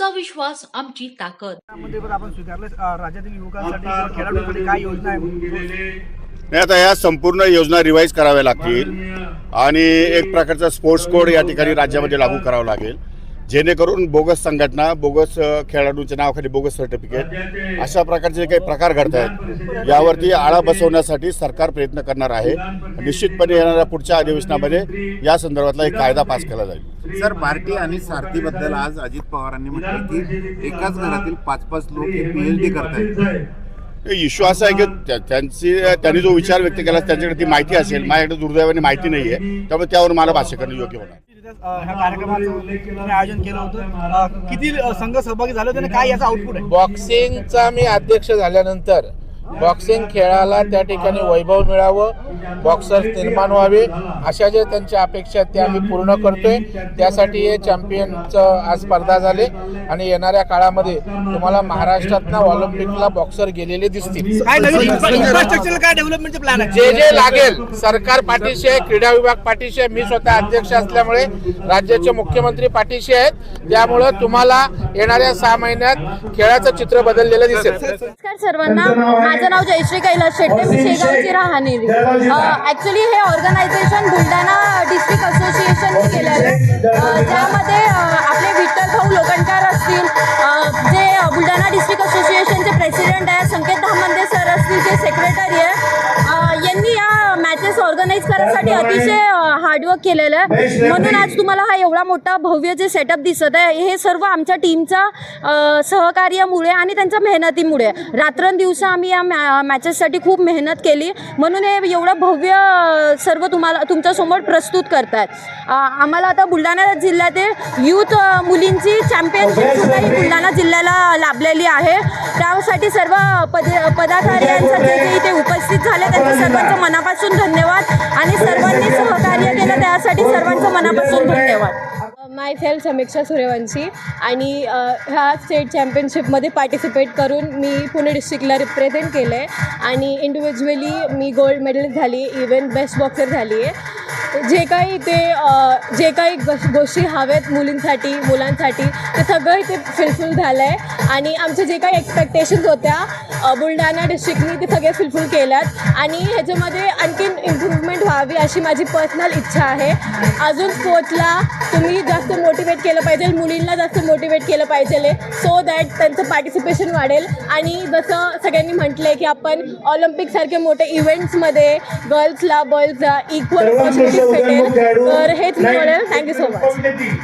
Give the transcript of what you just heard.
आत्मविश्वास आमची ताकद. आपण स्वीकारले राज्यातील युवकांसाठी किंवा खेळाडूंसाठी काय योजना आहे? नाही, आता या संपूर्ण योजना रिवाईज कराव्या लागतील आणि एक प्रकारचा स्पोर्ट्स कोड या ठिकाणी राज्यामध्ये लागू करावा लागेल, जेणेकरून बोगस संघटना, बोगस खेळाडूंच्या नावाखाली बोगस सर्टिफिकेट अशा प्रकारचे काही प्रकार घडत आहेत, यावरती आळा बसवण्यासाठी सरकार प्रयत्न करणार आहे. निश्चितपणे येणाऱ्या पुढच्या अधिवेशनामध्ये या संदर्भातला एक कायदा पास केला जाईल. सर, पार्टी आणि सारथीबद्दल आज अजित पवारांनी म्हटलं की एकाच घरातील 5-5 लोक हे PhD करतायत. इश्यू असा आहे की त्यांनी जो विचार व्यक्त केला त्यांच्याकडे ती माहिती असेल, माझ्याकडे दुर्दैवाने माहिती नाही आहे, त्यामुळे त्यावर मला भाष्य करणं योग्य होणार. ह्या कार्यक्रमाचं आयोजन केलं होतं, किती संघ सहभागी झाले होते आणि काय याचा आउटपुट आहे? बॉक्सिंगचा मी अध्यक्ष झाल्यानंतर बॉक्सिंग खेळाला त्या ठिकाणी वैभव मिळावं, बॉक्सर्स निर्माण व्हावे, अशा ज्या त्यांच्या अपेक्षा त्या आम्ही पूर्ण करतोय. त्यासाठी हे चॅम्पियनचं आज स्पर्धा झाले आणि येणाऱ्या काळामध्ये तुम्हाला महाराष्ट्रातनं ऑलिम्पिकला बॉक्सर गेलेले दिसतील. इन्फ्रास्ट्रक्चर काय डेव्हलपमेंटचे प्लॅन आहे? जे जे लागेल सरकार पाठीशी आहे, क्रीडा विभाग पाठीशी आहे, मी स्वतः अध्यक्ष असल्यामुळे राज्याचे मुख्यमंत्री पाठीशी आहेत. त्यामुळं तुम्हाला येणाऱ्या 6 महिन्यात खेळाचं चित्र बदललेलं दिसेल. नमस्कार सर्वांना, माझं नाव जयश्री कैलास शेट्टे, मी शेगावची राहणारी. ॲक्च्युली हे ऑर्गनायझेशन बुलढाणा डिस्ट्रिक्ट असोसिएशनने केलेलं आहे, ज्यामध्ये आपले विठ्ठल भाऊ लोखंडकर असतील, जे बुलढाणा डिस्ट्रिक्ट असोसिएशनचे प्रेसिडेंट आहे, संकेत धामंदे सर असतील, जे सेक्रेटरी आहे, यांनी या मॅचेस ऑर्गनाईज करण्यासाठी अतिशय हार्डवर्क केलेलं आहे. म्हणून आज तुम्हाला हा एवढा मोठा भव्य जे सेटअप दिसत आहे, हे सर्व आमच्या टीमचा सहकार्यामुळे आणि त्यांच्या मेहनतीमुळे. रात्रंदिवस आम्ही या मॅचेससाठी खूप मेहनत केली, म्हणून हे एवढं भव्य सर्व तुम्हाला तुमच्यासमोर प्रस्तुत करतात. आम्हाला आता बुलढाणा जिल्ह्यातील यूथ मुलींची चॅम्पियनशिपसुद्धा ही बुलढाणा जिल्ह्याला लाभलेली आहे. त्यासाठी सर्व पदाधिकाऱ्यांचा जे इथे उपस्थित झाले त्यांच्या सर्वांचं मनापासून धन्यवाद आणि सर्वांनी सहकार्य केलं त्यासाठी सर्वांचं मनापासून धन्यवाद. माय सेल्फ समीक्षा सूर्यवंशी आणि ह्या स्टेट चॅम्पियनशिपमध्ये पार्टिसिपेट करून मी पुणे डिस्ट्रिक्टला रिप्रेझेंट केलं आहे आणि इंडिव्हिज्युअली मी गोल्ड मेडलिस्ट झाली, इव्हन बेस्ट बॉक्सर झाली आहे. जे काही गोष्टी हव्यात मुलींसाठी मुलांसाठी ते सगळं इथे फुलफिल झालं आहे आणि आमचे जे काही एक्सपेक्टेशन्स होत्या बुलढाणा डिस्ट्रिक्टनी ते सगळे फुलफिल केल्यात आणि ह्याच्यामध्ये आणखीन इम्प्रूव्हमेंट व्हावी अशी माझी पर्सनल इच्छा आहे. अजून स्पोर्ट्सला तुम्ही जास्त मोटिवेट केलं पाहिजे, मुलींना जास्त मोटिवेट केलं पाहिजे, सो दॅट त्यांचं पार्टिसिपेशन वाढेल आणि जसं सगळ्यांनी म्हटलं आहे की आपण ऑलिम्पिकसारखे मोठे इव्हेंट्समध्ये गर्ल्सला बॉईजला इक्वल ऑपॉर्च्युनिटीज भेटेल, तर हेच मी बोलेल. Thank you so much.